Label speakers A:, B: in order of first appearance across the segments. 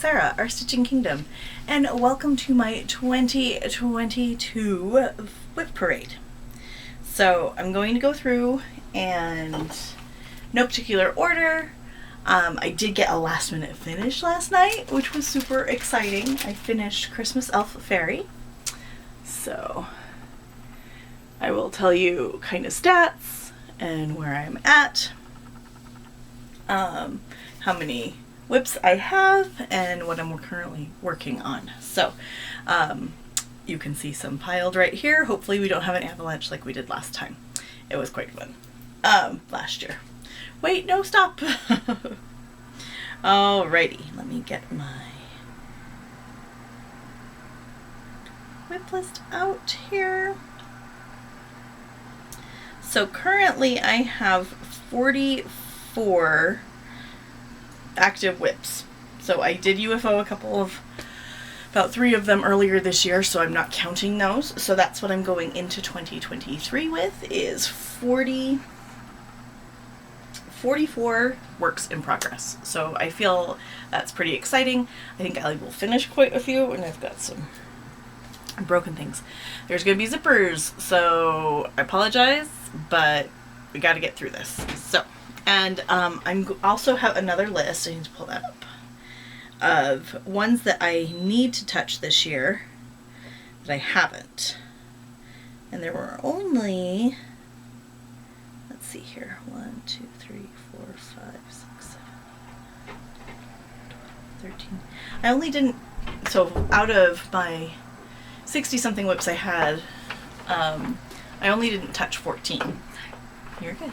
A: Sarah, our Stitching Kingdom, and welcome to my 2022 WIP Parade. So I'm going to go through and no particular order. I did get a last minute finish last night, which was super exciting. I finished Christmas Elf Fairy. So I will tell you kind of stats and where I'm at, how many WIPs I have, and what I'm currently working on. So you can see some piled right here. Hopefully we don't have an avalanche like we did last time. It was quite fun last year. Wait, no, stop. Alrighty, let me get my WIP list out here. So currently I have 44 active WIPs. So I did UFO about 3 of them earlier this year, so I'm not counting those. So that's what I'm going into 2023 with, is 44 works in progress. So I feel that's pretty exciting. I think I will finish quite a few, and I've got some broken things. There's going to be zippers, so I apologize, but we got to get through this. So, and I'm also have another list, I need to pull that up, of ones that I need to touch this year that I haven't. And there were only, let's see here, 1, 2, 3, 4, 5, 6, 7, 12, 13. I only didn't, so out of my 60 something WIPs I had, I only didn't touch 14. You're good.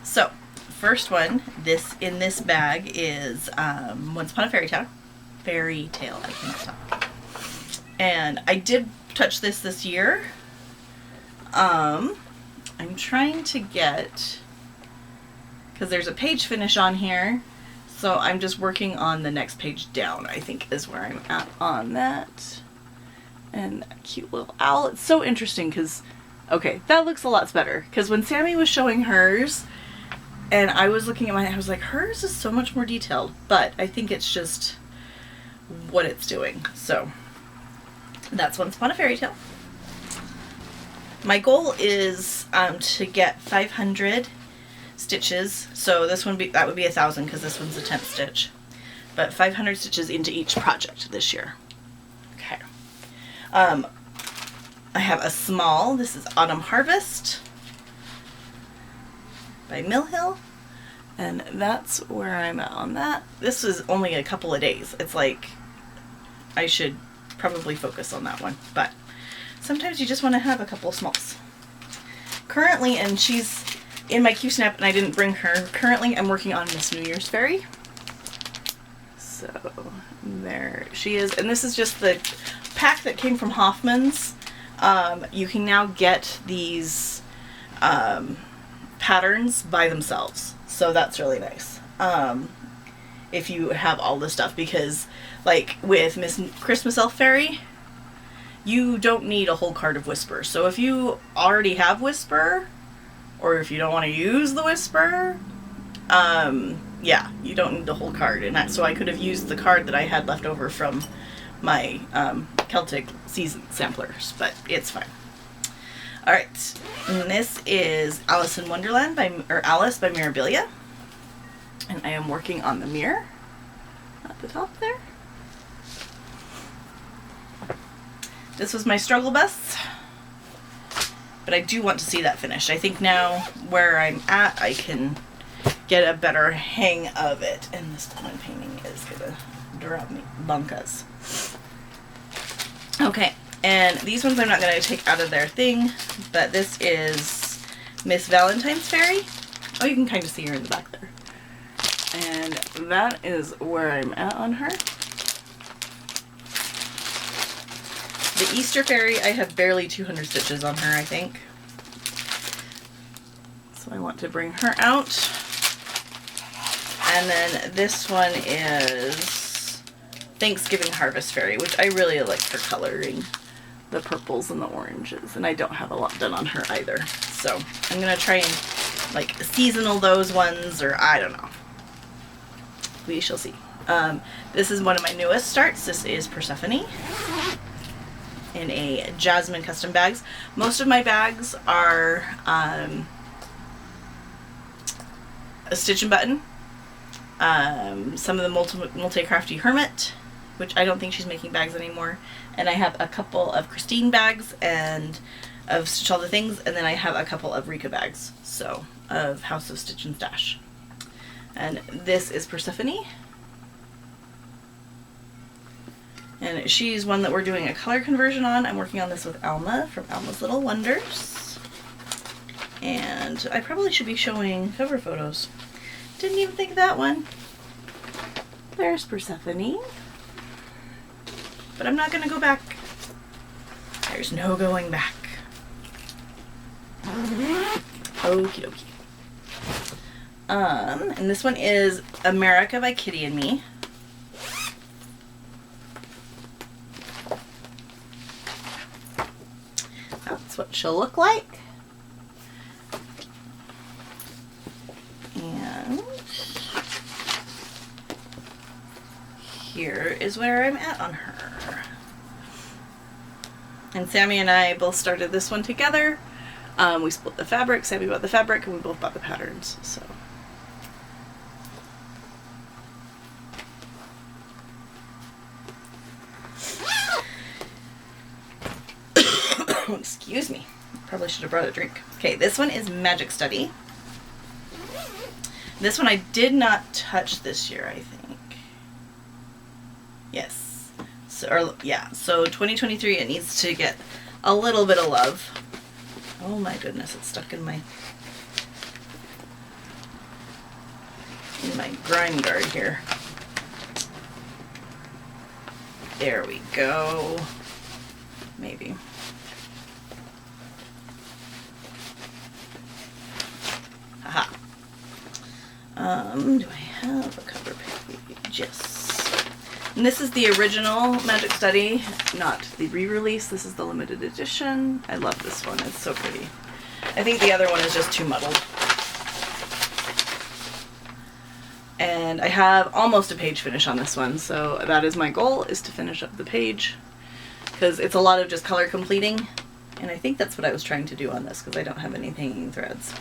A: So, first one, in this bag is Once Upon a Fairy Tale. I can't talk. And I did touch this year. I'm trying to get, because there's a page finish on here, so I'm just working on the next page down, I think is where I'm at on that. And that cute little owl. It's so interesting because, okay, that looks a lot better. Because when Sammy was showing hers, and I was looking at mine, I was like, hers is so much more detailed. But I think it's just what it's doing. So that's Once Upon a Fairy Tale. My goal is to get 500 stitches. So this one, that would be 1,000 because this one's a 10th stitch. But 500 stitches into each project this year. Okay. I have a small, this is Autumn Harvest by Mill Hill, and that's where I'm at on that. This is only a couple of days. It's like, I should probably focus on that one, but sometimes you just want to have a couple of smalls. Currently, and she's in my Q-Snap and I didn't bring her, currently I'm working on Miss New Year's Fairy. So, there she is, and this is just the pack that came from Hoffman's. You can now get these patterns by themselves, so that's really nice if you have all this stuff, because like with Miss Christmas Elf Fairy, you don't need a whole card of Whisper. So if you already have Whisper, or if you don't want to use the Whisper, yeah, you don't need the whole card. And so I could have used the card that I had left over from my Celtic season samplers, but it's fine. Alright, and this is Alice in Wonderland Alice by Mirabilia. And I am working on the mirror at the top there. This was my struggle bus, but I do want to see that finished. I think now where I'm at, I can get a better hang of it. And this one painting is gonna drive me bunkas. Okay, and these ones I'm not going to take out of their thing, but this is Miss Valentine's Fairy. Oh, you can kind of see her in the back there. And that is where I'm at on her. The Easter Fairy, I have barely 200 stitches on her, I think. So I want to bring her out. And then this one is Thanksgiving Harvest Fairy, which I really like her coloring, the purples and the oranges, and I don't have a lot done on her either. So I'm going to try and like seasonal those ones, or I don't know. We shall see. This is one of my newest starts. This is Persephone in a Jasmine custom bags. Most of my bags are a stitch and button. Some of the multi-crafty Hermit, which I don't think she's making bags anymore. And I have a couple of Christine bags and of Stitch All the Things, and then I have a couple of Rika bags, so of House of Stitch and Stash. And this is Persephone. And she's one that we're doing a color conversion on. I'm working on this with Alma from Alma's Little Wonders. And I probably should be showing cover photos. Didn't even think of that one. There's Persephone. But I'm not going to go back. There's no going back. Okie dokie. And this one is America by Kitty and Me. That's what she'll look like. And here is where I'm at on her. And Sammy and I both started this one together. We split the fabric. Sammy bought the fabric and we both bought the patterns. So. Excuse me. Probably should have brought a drink. Okay, this one is Magic Study. This one I did not touch this year, I think. Yes. So 2023, it needs to get a little bit of love. Oh my goodness, it's stuck in my grind guard here. There we go. Maybe. Aha. Do I have a cover page? Yes. And this is the original Magic Study, not the re-release. This is the limited edition. I love this one. It's so pretty. I think the other one is just too muddled. And I have almost a page finish on this one, so that is my goal, is to finish up the page. Because it's a lot of just color completing. And I think that's what I was trying to do on this, because I don't have any hanging threads.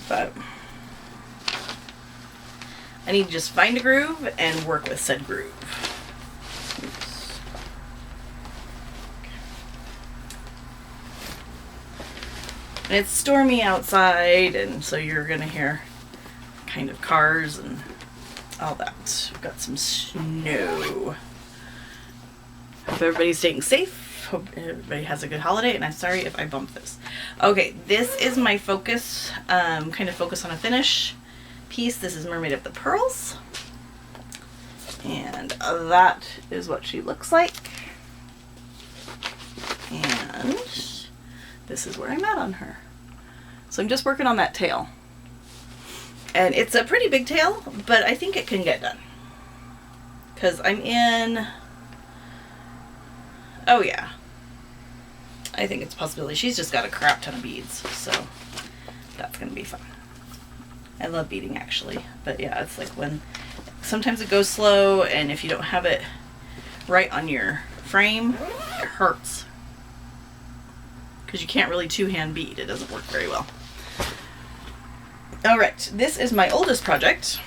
A: But I need to just find a groove and work with said groove. Oops. And it's stormy outside, and so you're gonna hear kind of cars and all that. We've got some snow. Hope everybody's staying safe. Hope everybody has a good holiday, and I'm sorry if I bumped this. Okay, this is my focus, kind of focus on a finish piece. This is Mermaid of the Pearls, and that is what she looks like. And this is where I'm at on her. So I'm just working on that tail, and it's a pretty big tail, but I think it can get done because I'm in, oh yeah, I think it's a possibility. She's just got a crap ton of beads, so that's gonna be fun. I love beading actually, but yeah, it's like when sometimes it goes slow, and if you don't have it right on your frame, it hurts because you can't really two-hand bead. It doesn't work very well. All right, this is my oldest project,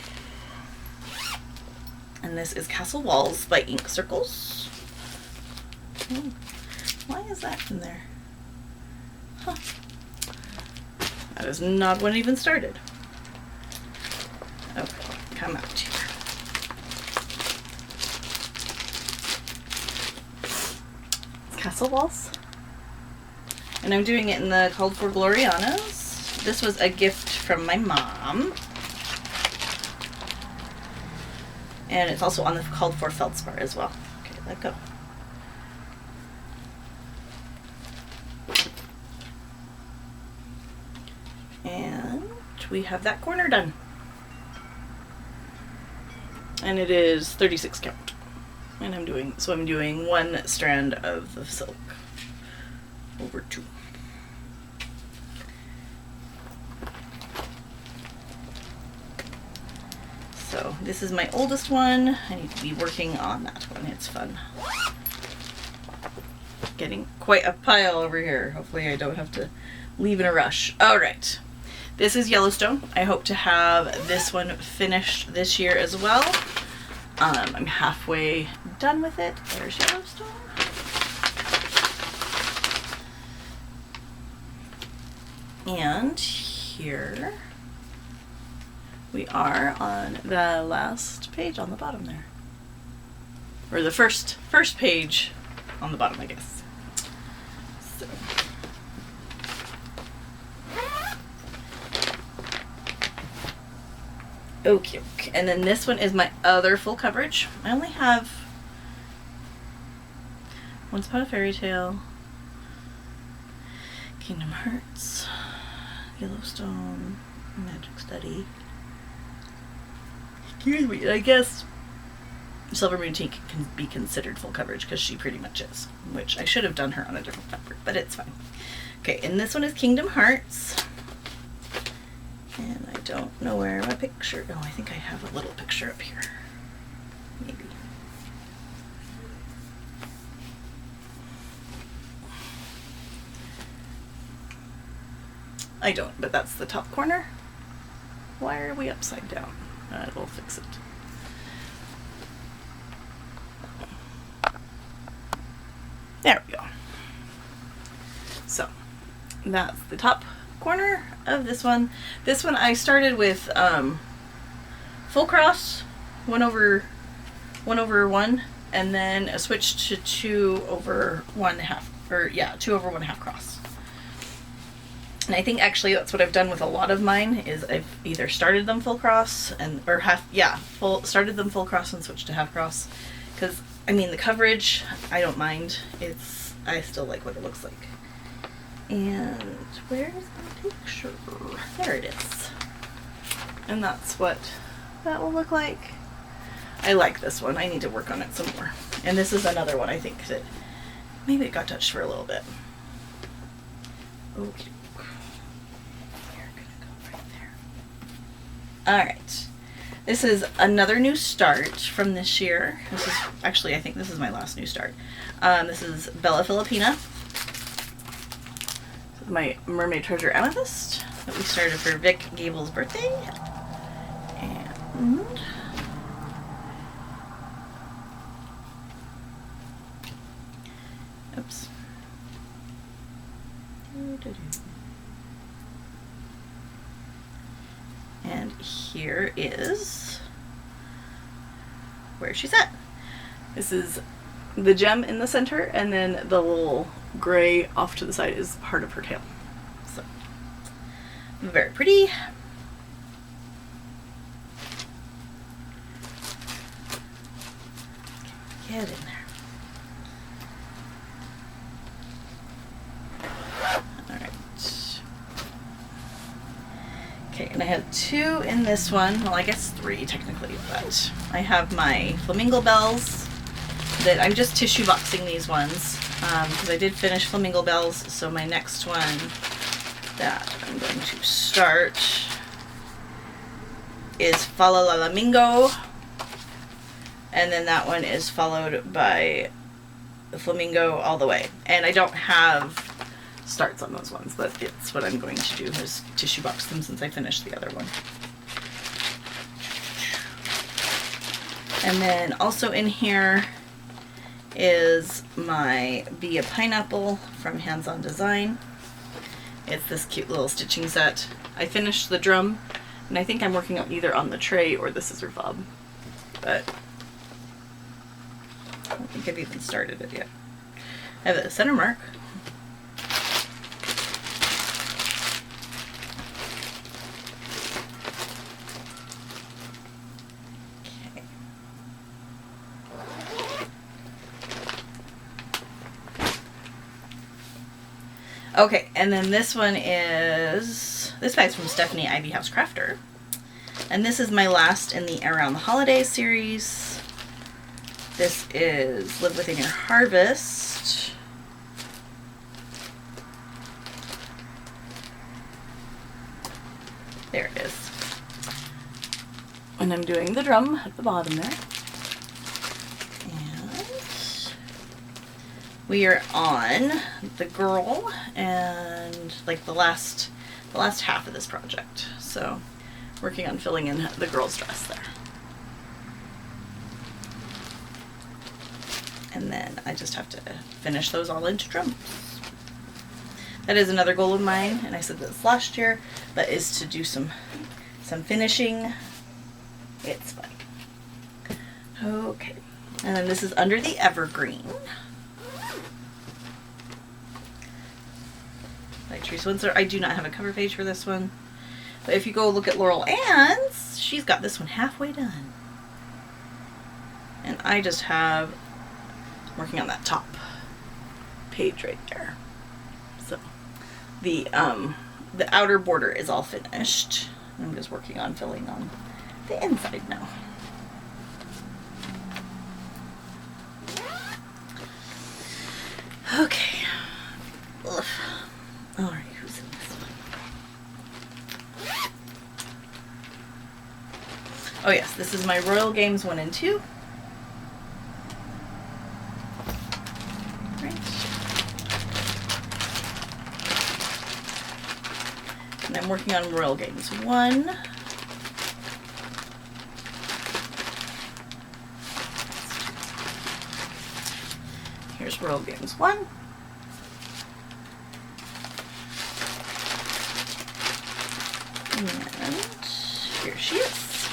A: and this is Castle Walls by Ink Circles. Oh, why is that in there? Huh. That is not when it even started. Okay, come out here. It's Castle Walls. And I'm doing it in the Called for Glorianas. This was a gift from my mom. And it's also on the Called for Feldspar as well. Okay, let go. And we have that corner done. And it is 36 count. And I'm doing one strand of the silk over two. So So this is my oldest one. I need to be working on that one. It's fun. Getting quite a pile over here. Hopefully I don't have to leave in a rush. All right. This is Yellowstone. I hope to have this one finished this year as well. I'm halfway done with it. There's Yellowstone. And here we are on the last page on the bottom there. Or the first page on the bottom, I guess. So. Okay, and then this one is my other full coverage. I only have Once Upon a Fairy Tale, Kingdom Hearts, Yellowstone, Magic Study. Excuse me, I guess Silver Moon Tea can be considered full coverage because she pretty much is, which I should have done her on a different fabric, but it's fine. Okay, and this one is Kingdom Hearts. And I don't know where my picture, oh, I think I have a little picture up here. Maybe. I don't, but that's the top corner. Why are we upside down? We'll fix it. There we go. So, that's the top corner of this one. This one I started with full cross, 1/1, and then I switched to 2/1/2, or yeah, 2/1/2 cross. And I think actually that's what I've done with a lot of mine, is I've either started them full cross started them full cross and switched to half cross. Because I mean, the coverage, I don't mind. I still like what it looks like. And where's the picture? There it is. And that's what that will look like. I like this one. I need to work on it some more. And this is another one I think that maybe it got touched for a little bit. Okay. You're gonna go right there. Alright. This is another new start from this year. This is actually, I think this is my last new start. This is Bella Filipina. My Mermaid Treasure Amethyst that we started for Vic Gable's birthday. And oops. And here is where she's at. This is the gem in the center, and then the little gray off to the side is part of her tail. So, very pretty. Get in there. Alright. Okay, and I have 2 in this one. Well, I guess 3 technically, but I have my flamingo bells that I'm just tissue boxing these ones because I did finish flamingo bells. So my next one that I'm going to start is Fala La Lamingo, and then that one is followed by the Flamingo All the Way. And I don't have starts on those ones, but it's what I'm going to do, is tissue box them since I finished the other one. And then also in here is my Be a Pineapple from Hands On Design. It's this cute little stitching set. I finished the drum, and I think I'm working on either on the tray or the scissor fob, but I don't think I've even started it yet. I have a center mark. Okay, and then this one is, this bag's from Stephanie Ivy House Crafter. And this is my last in the Around the Holidays series. This is Live Within Your Harvest. There it is. And I'm doing the drum at the bottom there. And we are on the girl and like the last half of this project. So working on filling in the girl's dress there. And then I just have to finish those all into drums. That is another goal of mine, and I said this last year, but is to do some finishing. It's fun. Okay. And then this is Under the Evergreen. By Teresa Winsler. I do not have a cover page for this one. But if you go look at Laurel Ann's, she's got this one halfway done. And I just have working on that top page right there. So the outer border is all finished. I'm just working on filling on the inside now. Okay. Ugh. All right, who's in this one? Oh yes, this is my Royal Games 1 and 2. And I'm working on Royal Games 1. Here's Royal Games 1. And here she is.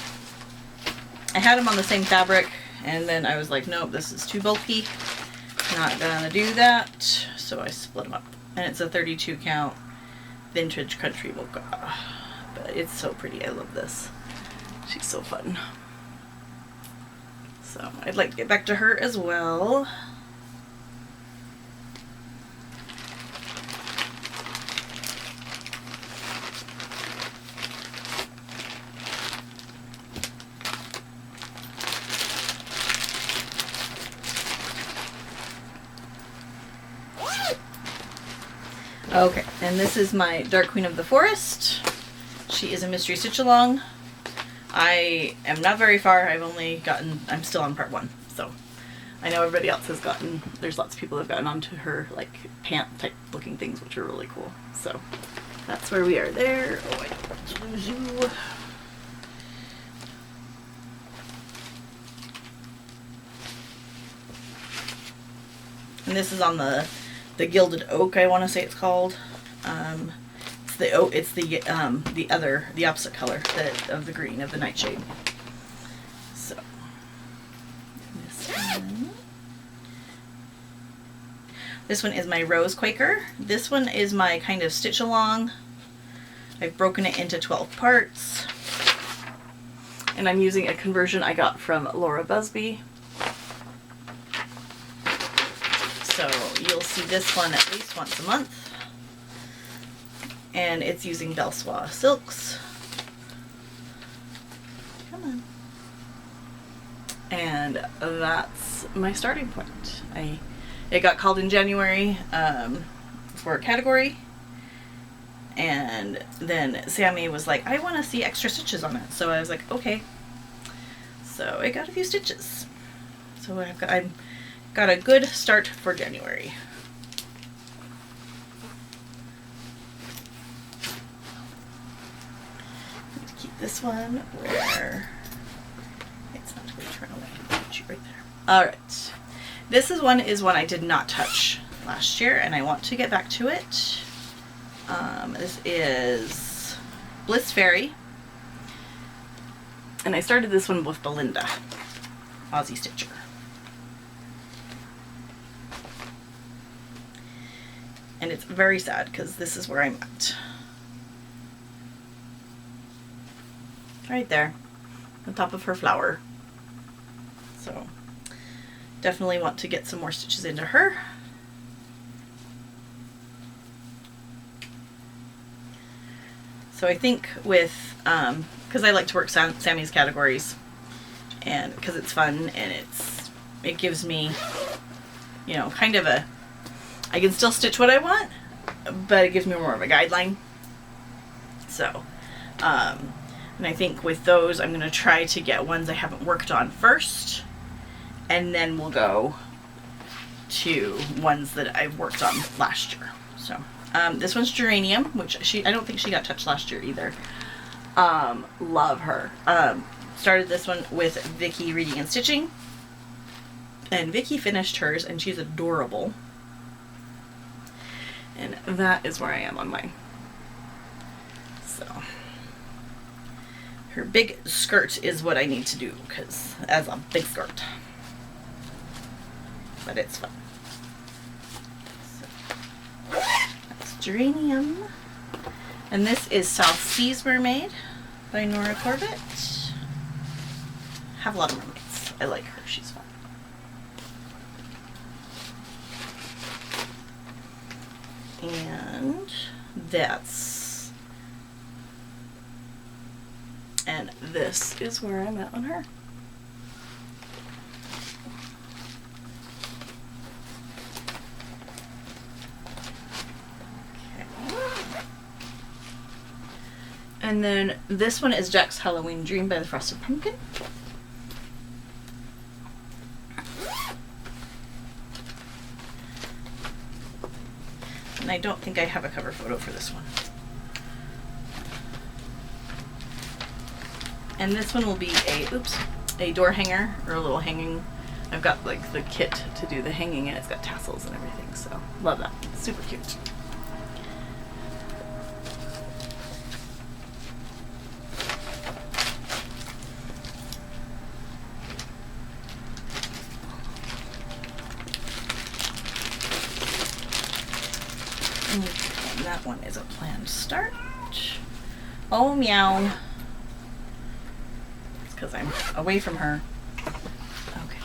A: I had them on the same fabric, and then I was like, nope, this is too bulky. Not gonna do that. So I split them up. And it's a 32 count vintage country mocha. But it's so pretty. I love this. She's so fun. So I'd like to get back to her as well. Okay, and this is my Dark Queen of the Forest. She is a mystery stitch along. I am not very far. I'm still on part 1. So I know everybody else has gotten, there's lots of people that have gotten onto her like pant type looking things, which are really cool. So that's where we are there. Oh, I don't want to lose you. And this is on the Gilded Oak, I want to say it's called. It's the oak. It's the opposite color of the green of the nightshade. So this one is my Rose Quaker. This one is my kind of stitch along. I've broken it into 12 parts, and I'm using a conversion I got from Laura Busby. So you'll see this one at least once a month. And it's using Belle Soie silks. Come on. And that's my starting point. It got called in January for a category. And then Sammy was like, I want to see extra stitches on it. So I was like, okay. So I got a few stitches. So I've got a good start for January. Let's keep this one where it's not going to turn away. Put you right there. All right. This is one I did not touch last year, and I want to get back to it. This is Bliss Fairy. And I started this one with Belinda, Aussie Stitcher. And it's very sad because this is where I'm at. Right there, on top of her flower. So definitely want to get some more stitches into her. So I think with, because I like to work Sammy's categories, and because it's fun and it gives me, you know, kind of a, I can still stitch what I want, but it gives me more of a guideline. So And I think with those, I'm going to try to get ones I haven't worked on first, and then we'll go to ones that I've worked on last year. So this one's geranium, which I don't think she got touched last year either. Love her. Started this one with Vicky Reading and Stitching, and Vicky finished hers, and she's adorable. And that is where I am on mine. So her big skirt is what I need to do, because as a big skirt. But it's fun. So that's geranium. And this is South Seas Mermaid by Nora Corbett. Have a lot of mermaids. I like her. She's fun. And this is where I'm at on her. And then this one is Jack's Halloween Dream by the Frosted Pumpkin. And I don't think I have a cover photo for this one. And this one will be a door hanger, or a little hanging. I've got like the kit to do the hanging, and it's got tassels and everything, so love that. Super cute. And that one is a planned start. Oh, meow. It's because I'm away from her. Okay.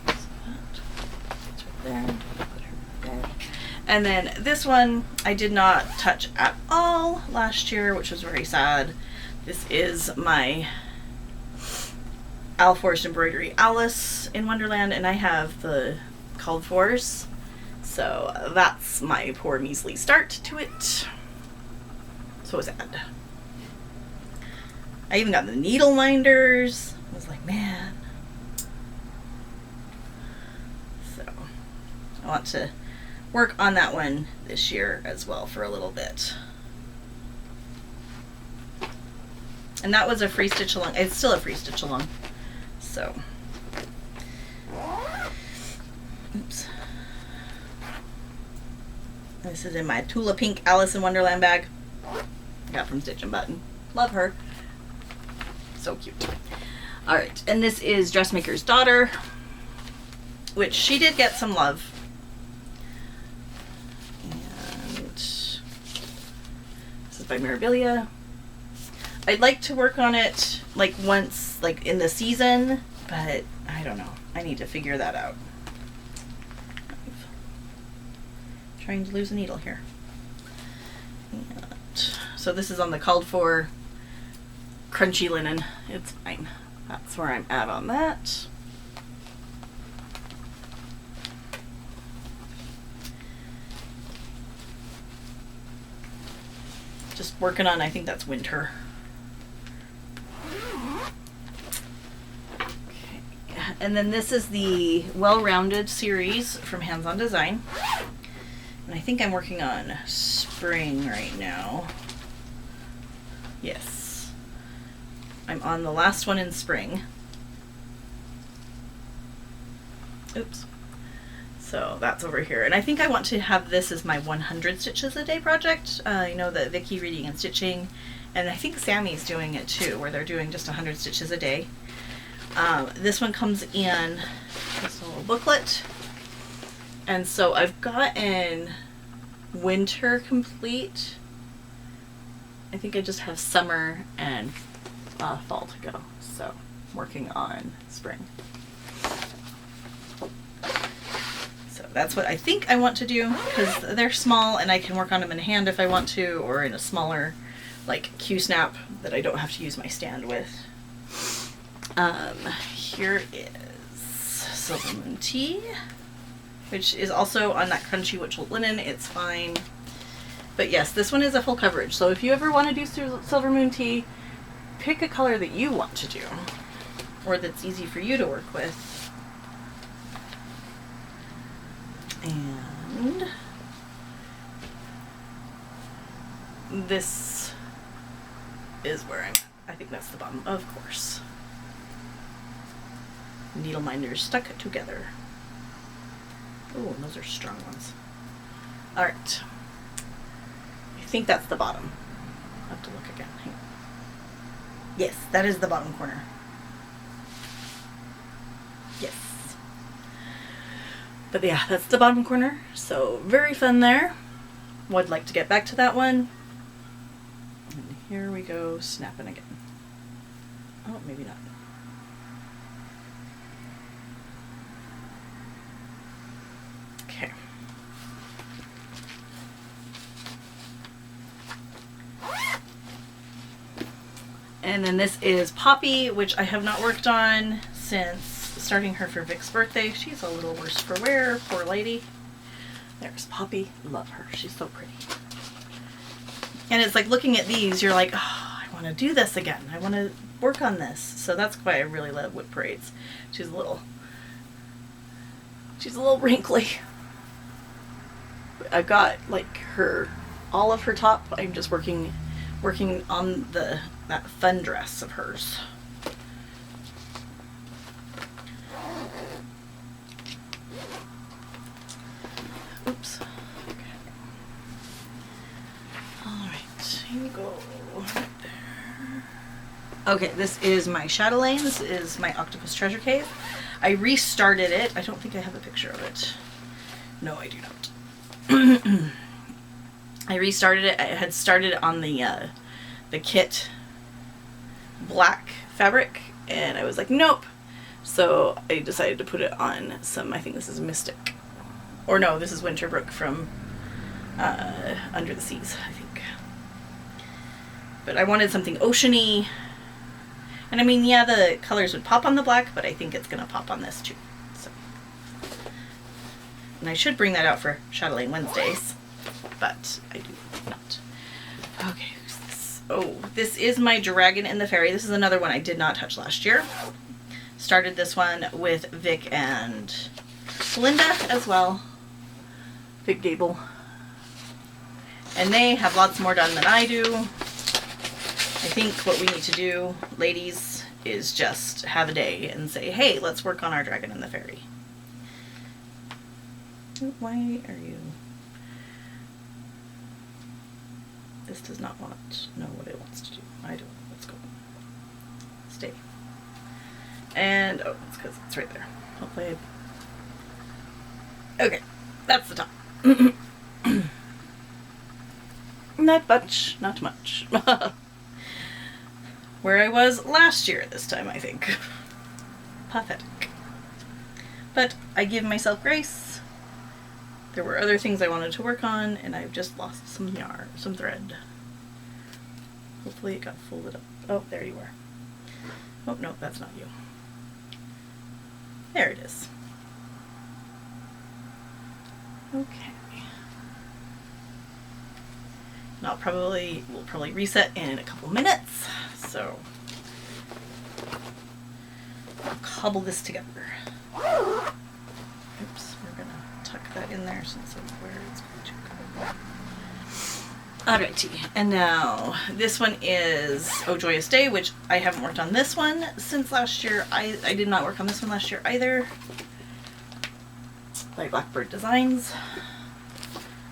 A: So that's right there. Put her there. And then this one I did not touch at all last year, which was very sad. This is my Al Forest Embroidery Alice in Wonderland, and I have the called fors. So that's my poor measly start to it. So sad. I even got the needle minders. I was like, man. So I want to work on that one this year as well for a little bit. And that was a free stitch along. It's still a free stitch along. So, oops. This is in my Tula Pink Alice in Wonderland bag. I got from Stitch and Button. Love her. So cute. Alright, and this is Dressmaker's Daughter, which she did get some love. And this is by Mirabilia. I'd like to work on it like once, like in the season, but I don't know. I need to figure that out. Trying to lose a needle here. And so this is on the called for crunchy linen. It's fine. That's where I'm at on that. Just working on, I think that's winter. Okay. And then this is the Well-Rounded series from Hands On Design. And I think I'm working on spring right now. Yes. I'm on the last one in spring. Oops. So that's over here. And I think I want to have this as my 100 stitches a day project. I know that Vicky Reading and Stitching, and I think Sammy's doing it too, where they're doing just 100 stitches a day. This one comes in this little booklet. And so I've gotten winter complete. I think I just have summer and fall to go. So I'm working on spring. So that's what I think I want to do, because they're small and I can work on them in hand if I want to, or in a smaller like Q-snap that I don't have to use my stand with. Here is Silver Moon Tea, which is also on that crunchy witch linen. It's fine. But yes, this one is a full coverage. So if you ever want to do Silver Moon Tea, pick a color that you want to do, or that's easy for you to work with. And this is where I'm at. I think that's the bottom, of course. Needle minders stuck together. Oh, and those are strong ones. All right. I think that's the bottom. I'll have to look again. Hang on. Yes, that is the bottom corner. Yes. But yeah, that's the bottom corner. So very fun there. Would like to get back to that one. And here we go, snapping again. Oh, maybe not. Okay. And then this is Poppy, which I have not worked on since starting her for Vic's birthday. She's a little worse for wear, poor lady. There's Poppy. Love her. She's so pretty. And it's like looking at these, you're like, oh, I want to do this again. I want to work on this. So that's why I really love WIP parades. She's a little wrinkly. I've got like all of her top. I'm just working on that fun dress of hers. Oops. Okay. All right, here we go. Right there. Okay, this is my chatelaine. This is my octopus treasure cave. I restarted it. I don't think I have a picture of it. No, I do not. I restarted it. I had started on the kit black fabric, and I was like, nope. So I decided to put it on some, I think this is Mystic. Or no, this is Winterbrook from Under the Seas, I think. But I wanted something oceany. And I mean, yeah, the colors would pop on the black, but I think it's going to pop on this too. So. And I should bring that out for Chatelaine Wednesdays, but I do not. Okay, who's this? Oh, this is my Dragon and the Fairy. This is another one I did not touch last year. Started this one with Vic and Linda as well. Vic Gable. And they have lots more done than I do. I think what we need to do, ladies, is just have a day and say, hey, let's work on our Dragon and the Fairy. Why are you... This does not know what it wants to do. I don't. Let's go. Stay. And, oh, it's because it's right there. Hopefully okay, that's the top. Not much, not much. Where I was last year at this time, I think. Pathetic. But I give myself grace. There were other things I wanted to work on, and I've just lost some yarn, some thread. Hopefully it got folded up. Oh, there you are. Oh, no, that's not you. There it is. Okay. And we'll probably reset in a couple minutes. So I'll cobble this together. Oops, we're gonna tuck that in there since I'm where it's going to go. Alrighty, and now this one is Oh Joyous Day, which I haven't worked on this one since last year. I did not work on this one last year either. By Blackbird Designs.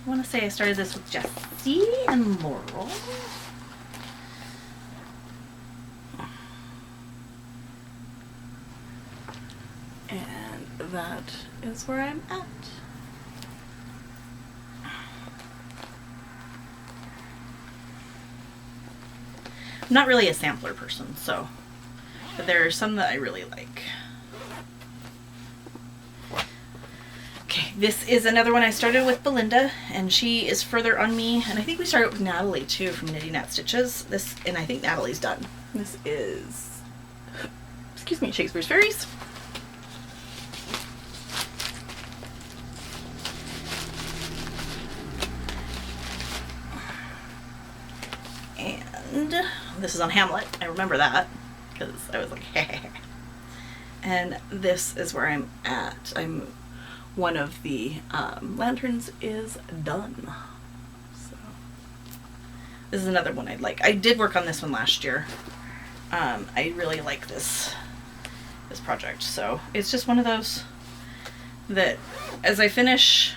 A: I want to say I started this with Jessie and Laurel. And that is where I'm at. I'm not really a sampler person, so, but there are some that I really like. Okay, this is another one I started with Belinda, and she is further on me, and I think we started with Natalie too from Knitting Nat Stitches. This, and I think Natalie's done. This is, excuse me, Shakespeare's Fairies. And This is on Hamlet. I remember that because I was like, hey. And this is where I'm at. One of the lanterns is done. So this is another one I'd like. I did work on this one last year. I really like this project. So it's just one of those that as I finish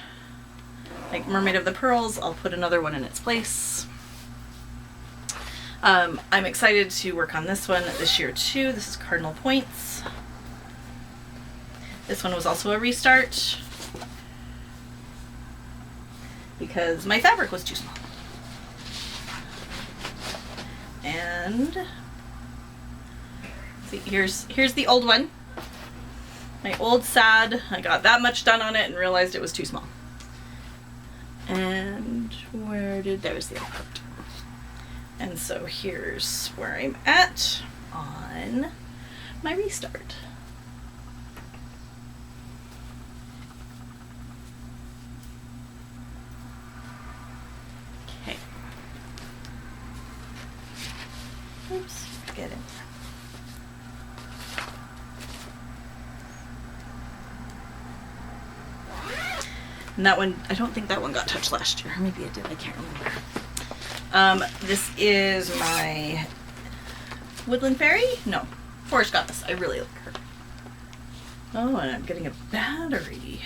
A: like Mermaid of the Pearls, I'll put another one in its place. I'm excited to work on this one this year too. This is Cardinal Points. This one was also a restart because my fabric was too small. And see, here's the old one. My old sad. I got that much done on it and realized it was too small. And there's the other part. And so here's where I'm at on my restart. Okay. Oops, get it. And that one, I don't think that one got touched last year. Maybe it did, I can't remember. This is my Woodland Fairy? No, Forrest Goddess. I really like her. Oh, and I'm getting a battery.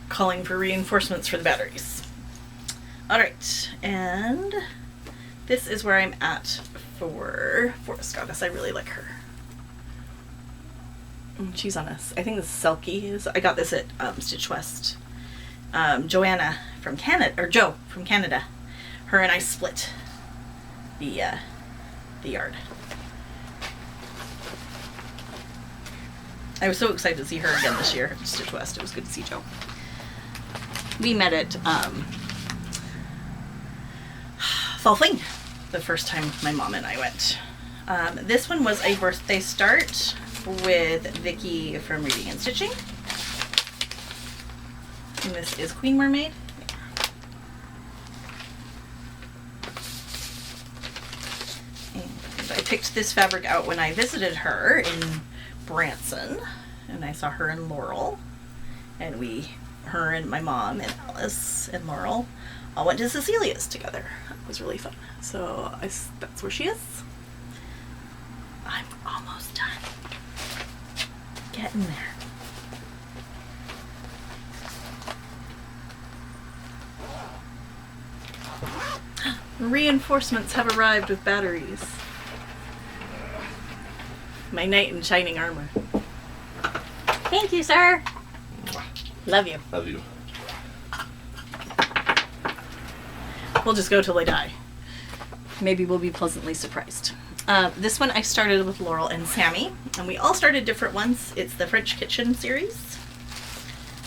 A: Calling for reinforcements for the batteries. All right, and this is where I'm at for Forest Goddess. I really like her. And she's on us. I think this is Selkie. I got this at Stitch West. Joanna from Canada, or Joe from Canada. Her and I split the yard. I was so excited to see her again this year at Stitch West. It was good to see Joe. We met at Fall Fling the first time my mom and I went. This one was a birthday start with Vicki from Reading and Stitching. And this is Queen Mermaid. And I picked this fabric out when I visited her in Branson. And I saw her in Laurel. And her and my mom and Alice and Laurel all went to Cecilia's together. It was really fun. So that's where she is. I'm almost done. Getting there. Reinforcements have arrived with batteries. My knight in shining armor. Thank you, sir. Love you.
B: Love you.
A: We'll just go till they die. Maybe we'll be pleasantly surprised. This one I started with Laurel and Sammy, and we all started different ones. It's the French Kitchen series.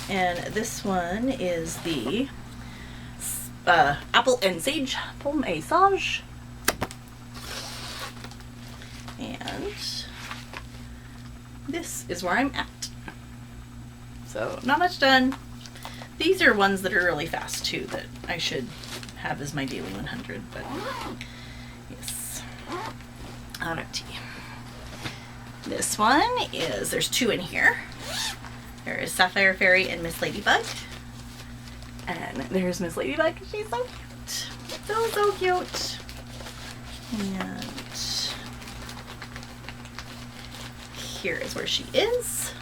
A: And this one is the Apple and Sage Pomme et Sage. And this is where I'm at. So, not much done. These are ones that are really fast, too, that I should have as my daily 100, but yes. Alrighty. This one is, there's two in here. There is Sapphire Fairy and Miss Ladybug. And there's Miss Ladybug. She's so cute. So cute. And here is where she is.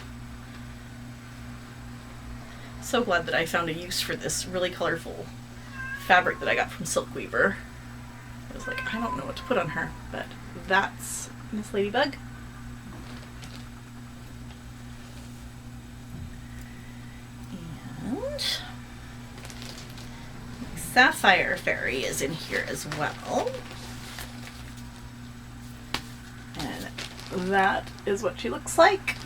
A: So glad that I found a use for this really colorful fabric that I got from Silk Weaver. I was like, I don't know what to put on her, but that's Miss Ladybug. And Sapphire Fairy is in here as well. And that is what she looks like.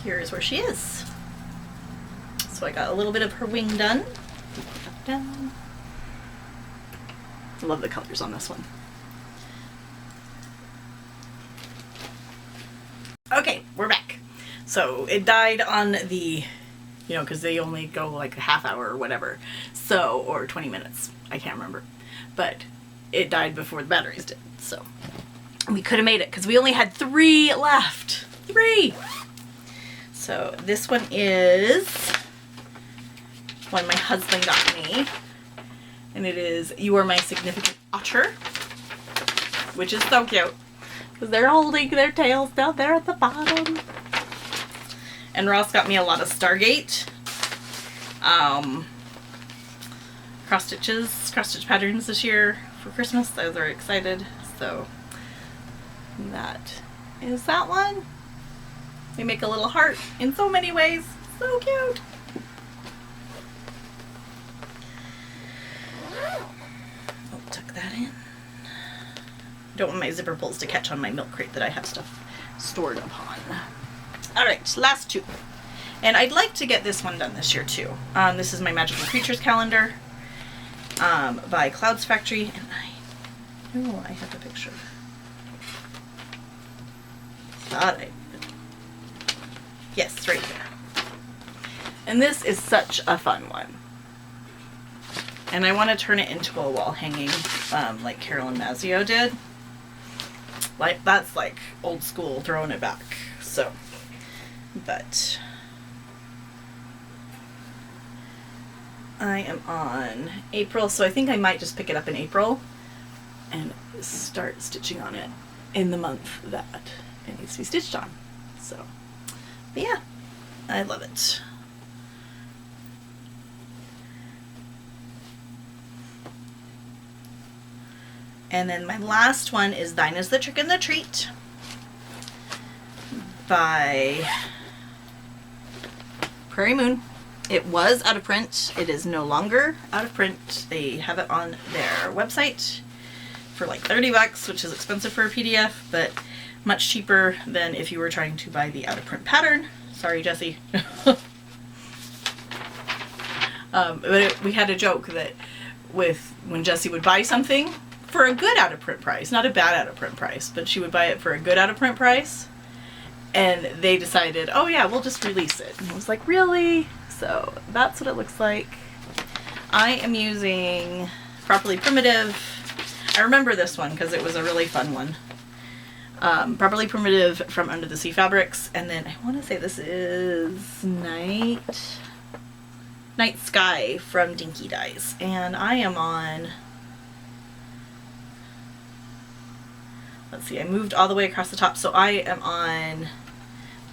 A: here's where she is. So I got a little bit of her wing done. Down. I love the colors on this one. Okay, we're back. So it died on the, you know, because they only go like a half hour or whatever. So, or 20 minutes. I can't remember. But it died before the batteries did. So we could have made it because we only had 3 left. 3! So this one is one my husband got me. And it is You Are My Significant Otter, which is so cute because they're holding their tails down there at the bottom. And Ross got me a lot of Stargate cross stitch patterns this year for Christmas. I was very excited. So that is that one. We make a little heart in so many ways. So cute. Tuck that in. Don't want my zipper pulls to catch on my milk crate that I have stuff stored upon. Alright, last 2. And I'd like to get this one done this year too. This is my Magical Creatures calendar by Clouds Factory. And I know I have a picture. Yes, right there. And this is such a fun one. And I want to turn it into a wall hanging like Carolyn Mazzio did. Like, that's like old school, throwing it back. So, but I am on April, so I think I might just pick it up in April and start stitching on it in the month that it needs to be stitched on. So, but yeah, I love it. And then my last one is Thine is the Trick and the Treat by Prairie Moon. It was out of print. It is no longer out of print. They have it on their website for like $30, which is expensive for a PDF, but much cheaper than if you were trying to buy the out of print pattern. Sorry, Jessie. But we had a joke that with when Jessie would buy something for a good out of print price, not a bad out of print price, but she would buy it for a good out of print price, and they decided, oh yeah, we'll just release it. And I was like, really? So that's what it looks like. I am using Properly Primitive. I remember this one because it was a really fun one. Properly Primitive from Under the Sea Fabrics, and then I want to say this is Night Sky from Dinky Dyes, and I am on, let's see, I moved all the way across the top, so I am on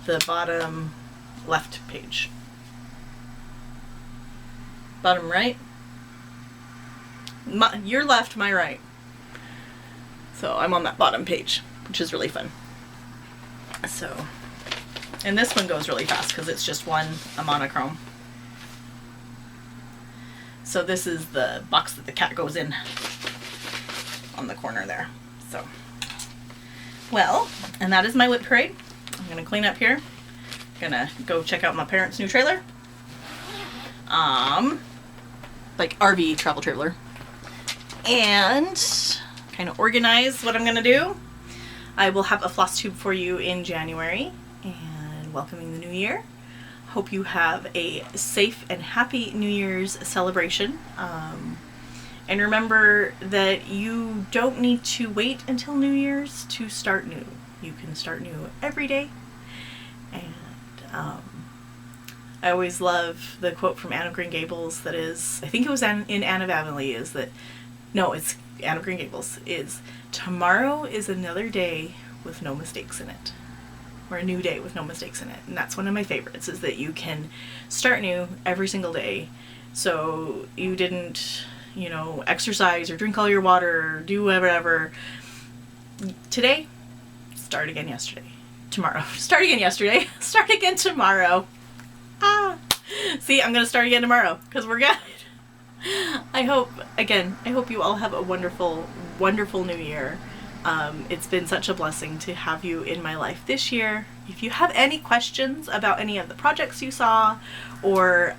A: the bottom left page. Bottom right? Your left, my right. So I'm on that bottom page, which is really fun. So, and this one goes really fast because it's just a monochrome. So this is the box that the cat goes in on the corner there. So, well, and that is my WIP parade. I'm going to clean up here. I'm going to go check out my parents' new trailer. Like RV travel trailer. And kind of organize what I'm going to do. I will have a floss tube for you in January, and welcoming the new year. Hope you have a safe and happy New Year's celebration. And remember that you don't need to wait until New Year's to start new. You can start new every day. And I always love the quote from Anne of Green Gables that is, I think it was in Anne of Avonlea, is that, no, it's Anne of Green Gables, is tomorrow is another day with no mistakes in it. Or a new day with no mistakes in it. And that's one of my favorites, is that you can start new every single day. So you didn't, you know, exercise or drink all your water or do whatever. Today, start again yesterday. Tomorrow, start again yesterday. Start again tomorrow. See, I'm going to start again tomorrow because we're good. I hope you all have a wonderful, wonderful new year. It's been such a blessing to have you in my life this year. If you have any questions about any of the projects you saw, or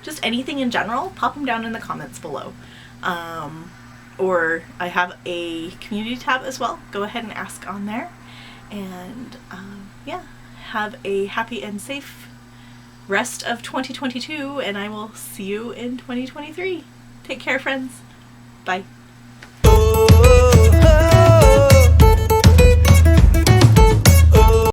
A: just anything in general, pop them down in the comments below. Or I have a community tab as well. Go ahead and ask on there. And yeah, have a happy and safe rest of 2022, and I will see you in 2023. Take care, friends. Bye.